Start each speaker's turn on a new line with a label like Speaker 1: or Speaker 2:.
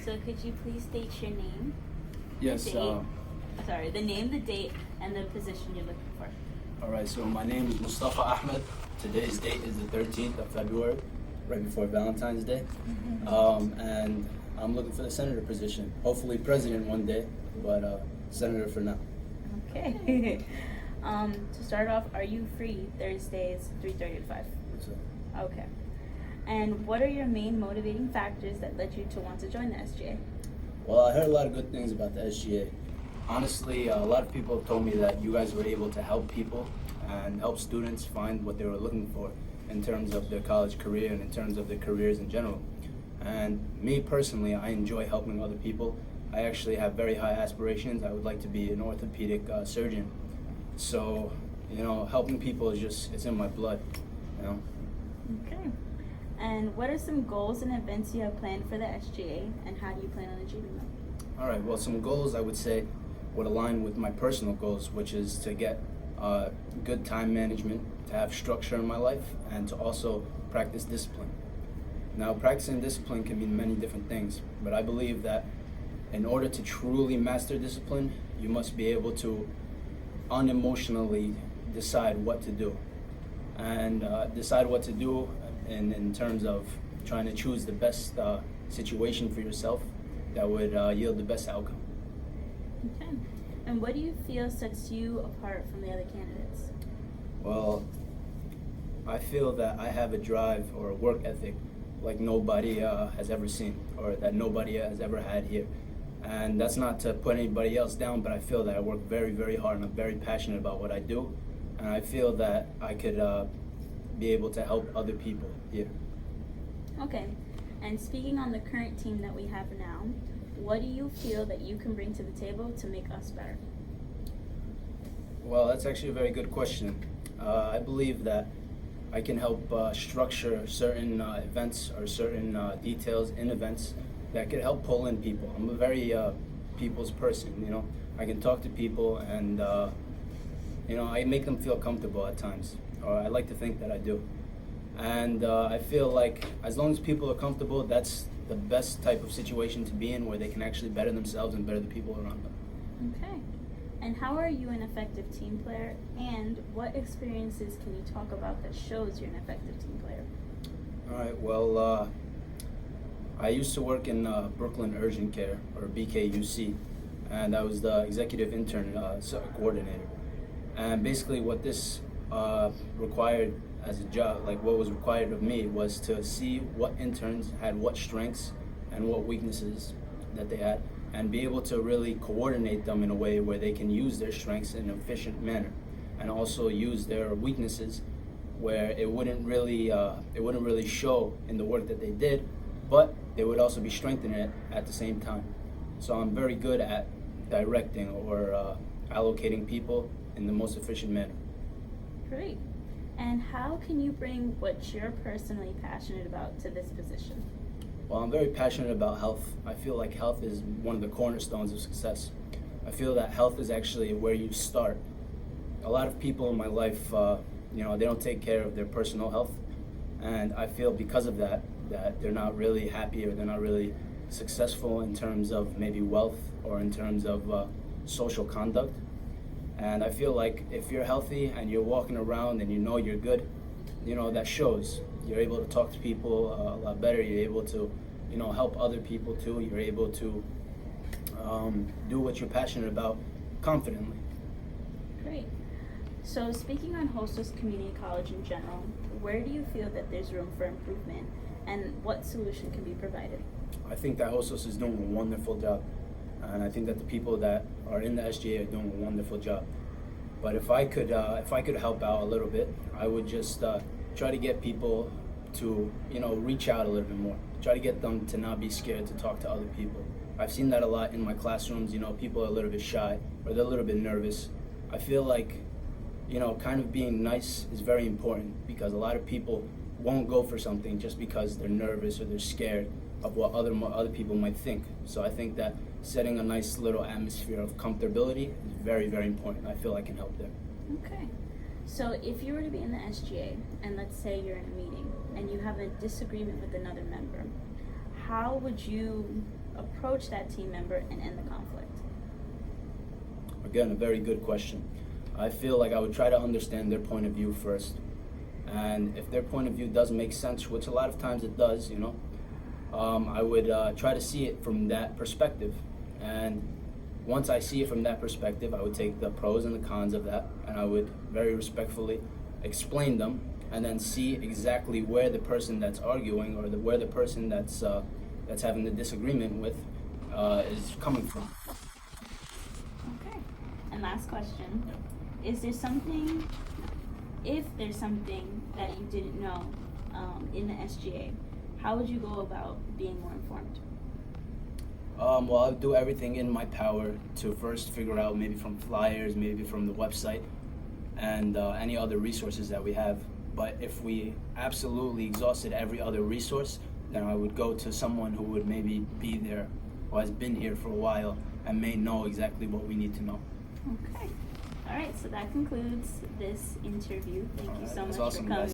Speaker 1: So could you please state your name?
Speaker 2: Yes.
Speaker 1: The name, the date, and the position you're looking for.
Speaker 2: All right. So my name is Mustaffa Ahmed. Today's date is the 13th of February, right before Valentine's Day. And I'm looking for the senator position. Hopefully president one day, but senator for now.
Speaker 1: Okay. To start off, are you free Thursdays 3:30 to 5?
Speaker 2: Yes, sir.
Speaker 1: Okay. And what are your main motivating factors that led you to want to join the SGA?
Speaker 2: Well, I heard a lot of good things about the SGA. Honestly, a lot of people have told me that you guys were able to help people and help students find what they were looking for in terms of their college career and in terms of their careers in general. And me personally, I enjoy helping other people. I actually have very high aspirations. I would like to be an orthopedic surgeon. So, helping people is just, it's in my blood,
Speaker 1: Okay. And what are some goals and events you have planned for the SGA, and how do you plan on achieving them?
Speaker 2: All right, well, some goals I would say would align with my personal goals, which is to get good time management, to have structure in my life, and to also practice discipline. Now, practicing discipline can mean many different things, but I believe that in order to truly master discipline, you must be able to unemotionally decide what to do, and decide what to do in terms of trying to choose the best situation for yourself that would yield the best outcome.
Speaker 1: Okay. And what do you feel sets you apart from the other candidates?
Speaker 2: Well, I feel that I have a drive or a work ethic like nobody has ever seen, or that nobody has ever had here. And that's not to put anybody else down, but I feel that I work very, very hard, and I'm very passionate about what I do. And I feel that I could be able to help other people here.
Speaker 1: Okay. And speaking on the current team that we have now, what do you feel that you can bring to the table to make us better?
Speaker 2: Well, that's actually a very good question. I believe that I can help structure certain events or certain details in events that could help pull in people. I'm a very people's person, I can talk to people, and I make them feel comfortable at times, or I like to think that I do. And I feel like as long as people are comfortable, that's the best type of situation to be in, where they can actually better themselves and better the people around them.
Speaker 1: Okay. And how are you an effective team player? And what experiences can you talk about that shows you're an effective team player?
Speaker 2: All right, well, I used to work in Brooklyn Urgent Care, or BKUC, and I was the executive intern coordinator. And basically what this required as a job, like what was required of me, was to see what interns had what strengths and what weaknesses that they had, and be able to really coordinate them in a way where they can use their strengths in an efficient manner, and also use their weaknesses where it wouldn't really show in the work that they did, but they would also be strengthening it at the same time. So I'm very good at directing or allocating people in the most efficient manner.
Speaker 1: Great. And how can you bring what you're personally passionate about to this position?
Speaker 2: Well, I'm very passionate about health. I feel like health is one of the cornerstones of success. I feel that health is actually where you start. A lot of people in my life, they don't take care of their personal health, and I feel because of that they're not really happy, or they're not really successful in terms of maybe wealth or in terms of social conduct. And I feel like if you're healthy and you're walking around and you're good, that shows. You're able to talk to people a lot better. You're able to, help other people too. You're able to do what you're passionate about confidently.
Speaker 1: Great. So speaking on Hostos Community College in general, where do you feel that there's room for improvement, and what solution can be provided?
Speaker 2: I think that Hostos is doing a wonderful job. And I think that the people that are in the SGA are doing a wonderful job. But if I could help out a little bit, I would just try to get people to, reach out a little bit more. Try to get them to not be scared to talk to other people. I've seen that a lot in my classrooms. People are a little bit shy, or they're a little bit nervous. I feel like, kind of being nice is very important, because a lot of people won't go for something just because they're nervous or they're scared of what other people might think. So I think that setting a nice little atmosphere of comfortability is very, very important. I feel I can help there.
Speaker 1: Okay. So if you were to be in the SGA, and let's say you're in a meeting and you have a disagreement with another member, how would you approach that team member and end the conflict?
Speaker 2: Again, a very good question. I feel like I would try to understand their point of view first. And if their point of view does make sense, which a lot of times it does, I would try to see it from that perspective. And once I see it from that perspective, I would take the pros and the cons of that, and I would very respectfully explain them, and then see exactly where the person that's arguing, or where the person that's having the disagreement with is coming from.
Speaker 1: Okay. And last question: Is there something, if there's something that you didn't know in the SGA, how would you go about being more informed?
Speaker 2: Well, I'll do everything in my power to first figure out, maybe from flyers, maybe from the website, and any other resources that we have. But if we absolutely exhausted every other resource, then I would go to someone who would maybe be there, who has been here for a while, and may know exactly what we need to know.
Speaker 1: Okay. All right, so that concludes this interview. Thank you so much
Speaker 2: That's awesome,
Speaker 1: for coming.
Speaker 2: guys.